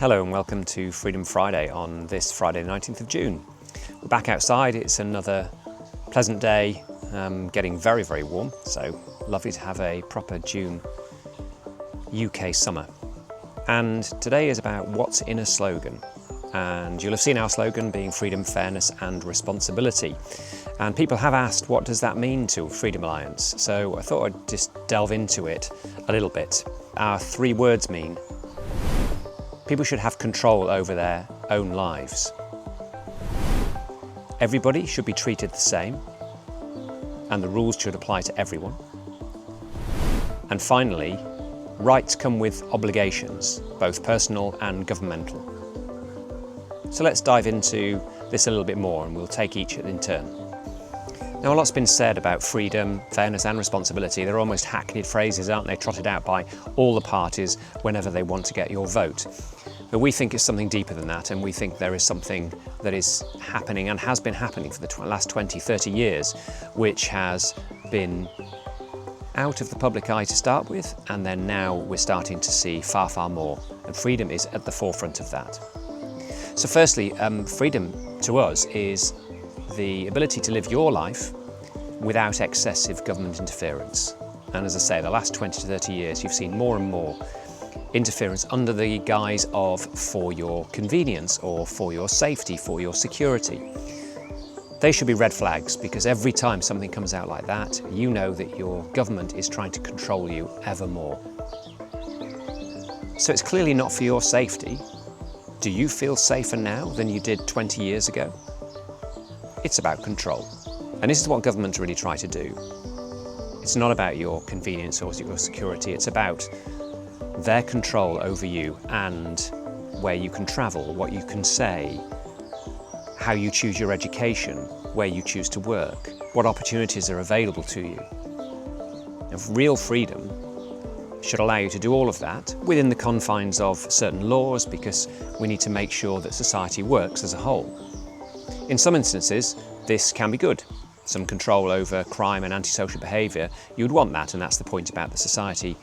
Hello and welcome to Freedom Friday on this Friday the 19th of June. We're back outside, it's another pleasant day, getting very, very warm, so lovely to have a proper June UK summer. And today is about what's in a slogan. And you'll have seen our slogan being freedom, fairness and responsibility. And people have asked, what does that mean to Freedom Alliance? So I thought I'd just delve into it a little bit. Our three words mean people should have control over their own lives. Everybody should be treated the same, and the rules should apply to everyone. And finally, rights come with obligations, both personal and governmental. So let's dive into this a little bit more and we'll take each in turn. Now, a lot's been said about freedom, fairness and responsibility. They're almost hackneyed phrases, aren't they, trotted out by all the parties whenever they want to get your vote. But we think it's something deeper than that, and we think there is something that is happening and has been happening for the last 20, 30 years, which has been out of the public eye to start with, and then now we're starting to see far, far more. And freedom is at the forefront of that. So firstly, freedom to us is the ability to live your life without excessive government interference. And as I say, the last 20 to 30 years, you've seen more and more interference under the guise of for your convenience or for your safety, for your security. They should be red flags, because every time something comes out like that, you know that your government is trying to control you ever more. So it's clearly not for your safety. Do you feel safer now than you did 20 years ago? It's about control. And this is what governments really try to do. It's not about your convenience or your security, it's about their control over you and where you can travel, what you can say, how you choose your education, where you choose to work, what opportunities are available to you. And real freedom should allow you to do all of that within the confines of certain laws, because we need to make sure that society works as a whole. In some instances, this can be good. Some control over crime and antisocial behaviour, you'd want that, and that's the point about the society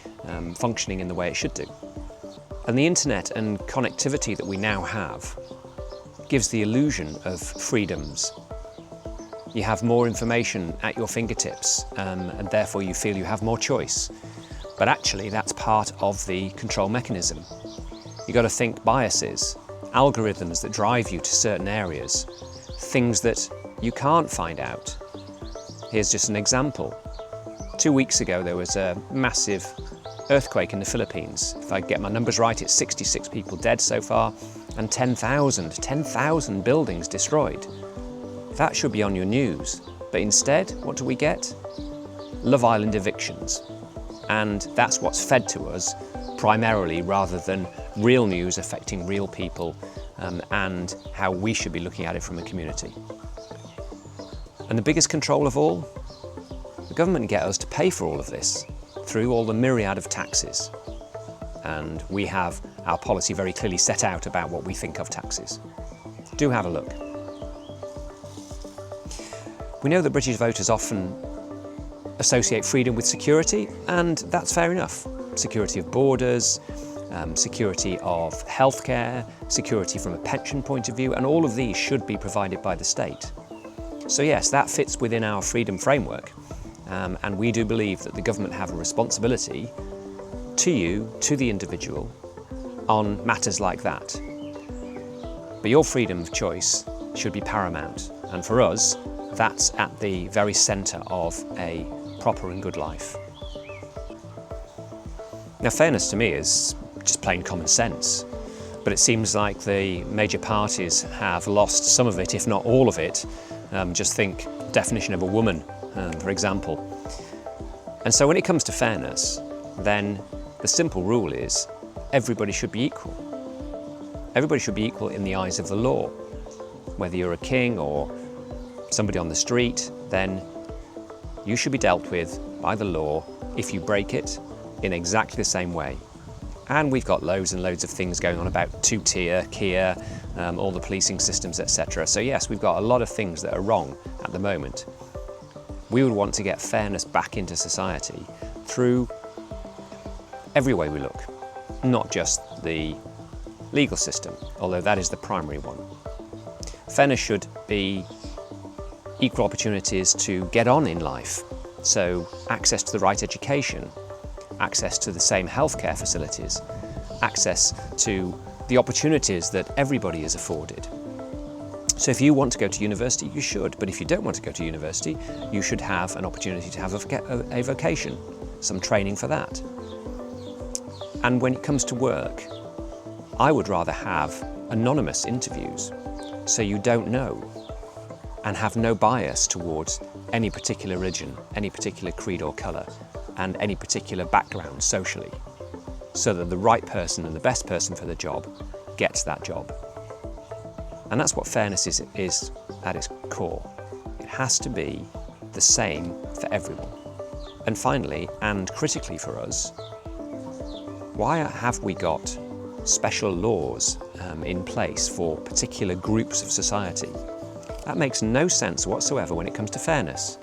functioning in the way it should do. And the internet and connectivity that we now have gives the illusion of freedoms. You have more information at your fingertips, and therefore you feel you have more choice. But actually that's part of the control mechanism. You've got to think biases, algorithms that drive you to certain areas, things that you can't find out. Here's just an example. 2 weeks ago there was a massive earthquake in the Philippines. If I get my numbers right, it's 66 people dead so far and 10,000 buildings destroyed. That should be on your news. But instead, what do we get? Love Island evictions. And that's what's fed to us primarily, rather than real news affecting real people and how we should be looking at it from a community. And the biggest control of all, the government get us to pay for all of this through all the myriad of taxes. And we have our policy very clearly set out about what we think of taxes. Do have a look. We know that British voters often associate freedom with security, and that's fair enough. Security of borders, security of healthcare, security from a pension point of view, and all of these should be provided by the state. So yes, that fits within our freedom framework, and we do believe that the government have a responsibility to you, to the individual, on matters like that. But your freedom of choice should be paramount, and for us, that's at the very centre of a proper and good life. Now, fairness to me is just plain common sense, but it seems like the major parties have lost some of it, if not all of it. Just think definition of a woman, for example. And so when it comes to fairness, then the simple rule is everybody should be equal. Everybody should be equal in the eyes of the law. Whether you're a king or somebody on the street, then you should be dealt with by the law if you break it in exactly the same way. And we've got loads and loads of things going on about two-tier, Kia, all the policing systems, etc. So yes, we've got a lot of things that are wrong at the moment. We would want to get fairness back into society through every way we look, not just the legal system, although that is the primary one. Fairness should be equal opportunities to get on in life, so access to the right education, access to the same healthcare facilities, access to the opportunities that everybody is afforded. So if you want to go to university, you should, but if you don't want to go to university, you should have an opportunity to have a vocation, some training for that. And when it comes to work, I would rather have anonymous interviews, so you don't know and have no bias towards any particular religion, any particular creed or colour, and any particular background socially, so that the right person and the best person for the job gets that job. And that's what fairness is at its core. It has to be the same for everyone. And finally, and critically for us, why have we got special laws in place for particular groups of society? That makes no sense whatsoever when it comes to fairness.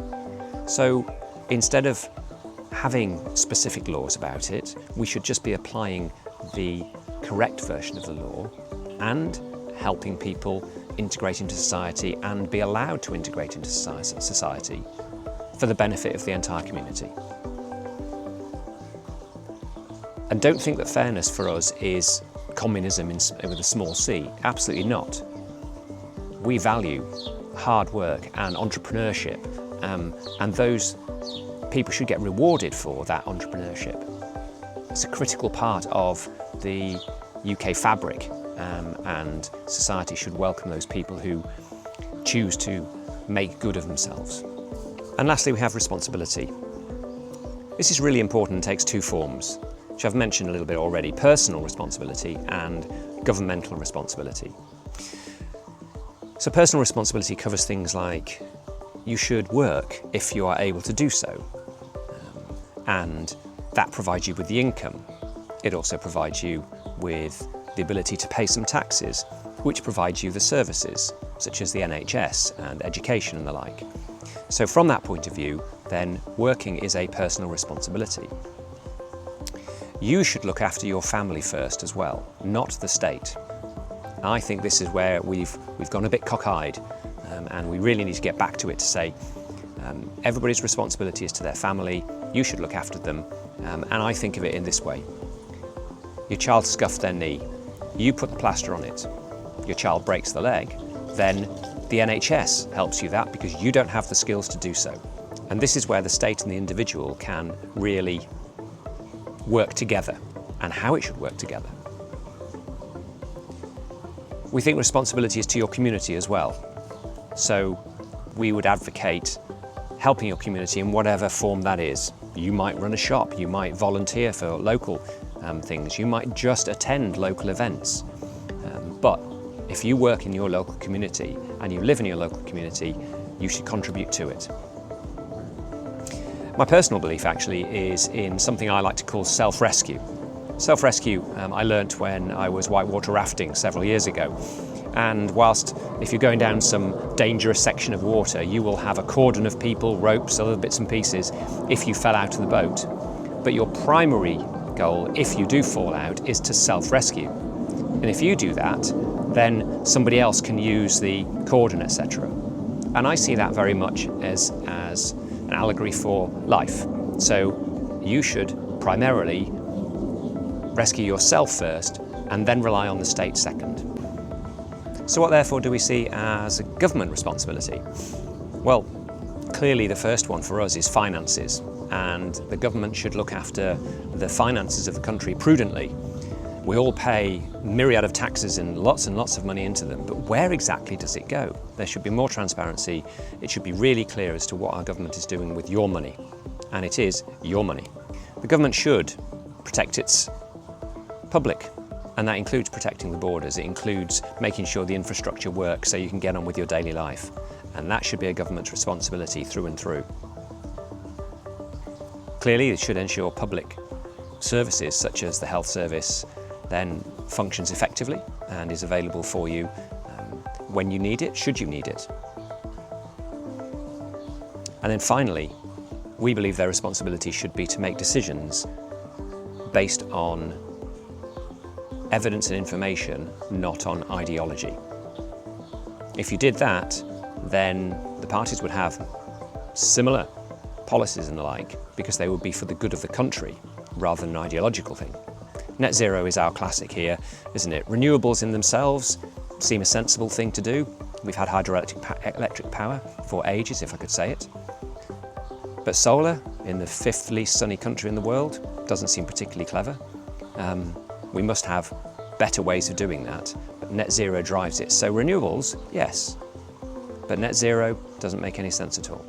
So instead of having specific laws about it, we should just be applying the correct version of the law and helping people integrate into society and be allowed to integrate into society for the benefit of the entire community. And don't think that fairness for us is communism with a small c. Absolutely not. We value hard work and entrepreneurship, and those people should get rewarded for that entrepreneurship. It's a critical part of the UK fabric, and society should welcome those people who choose to make good of themselves. And lastly, we have responsibility. This is really important and takes two forms, which I've mentioned a little bit already: personal responsibility and governmental responsibility. So personal responsibility covers things like you should work if you are able to do so, and that provides you with the income. It also provides you with the ability to pay some taxes, which provides you the services, such as the NHS and education and the like. So from that point of view, then working is a personal responsibility. You should look after your family first as well, not the state. I think this is where we've gone a bit cockeyed, and we really need to get back to it to say everybody's responsibility is to their family. You should look after them, and I think of it in this way. Your child scuffed their knee, you put the plaster on it. Your child breaks the leg, then the NHS helps you that because you don't have the skills to do so. And this is where the state and the individual can really work together, and how it should work together. We think responsibility is to your community as well. So we would advocate helping your community in whatever form that is. You might run a shop, you might volunteer for local things, you might just attend local events. But if you work in your local community and you live in your local community, you should contribute to it. My personal belief actually is in something I like to call self-rescue. Self-rescue I learnt when I was whitewater rafting several years ago. And whilst if you're going down some dangerous section of water, you will have a cordon of people, ropes, other bits and pieces if you fell out of the boat. But your primary goal, if you do fall out, is to self-rescue. And if you do that, then somebody else can use the cordon, etc. And I see that very much as an allegory for life. So you should primarily rescue yourself first and then rely on the state second. So what therefore do we see as a government responsibility? Well, clearly the first one for us is finances, and the government should look after the finances of the country prudently. We all pay myriad of taxes and lots of money into them, but where exactly does it go? There should be more transparency. It should be really clear as to what our government is doing with your money, and it is your money. The government should protect its public, and that includes protecting the borders. It includes making sure the infrastructure works so you can get on with your daily life, and that should be a government's responsibility through and through. Clearly, it should ensure public services such as the health service then functions effectively and is available for you when you need it, should you need it. And then finally, we believe their responsibility should be to make decisions based on evidence and information, not on ideology. If you did that, then the parties would have similar policies and the like, because they would be for the good of the country rather than an ideological thing. Net zero is our classic here, isn't it? Renewables in themselves seem a sensible thing to do. We've had hydroelectric power for ages, if I could say it. But solar, in the 5th least sunny country in the world, doesn't seem particularly clever. We must have better ways of doing that, but net zero drives it. So renewables, yes, but net zero doesn't make any sense at all.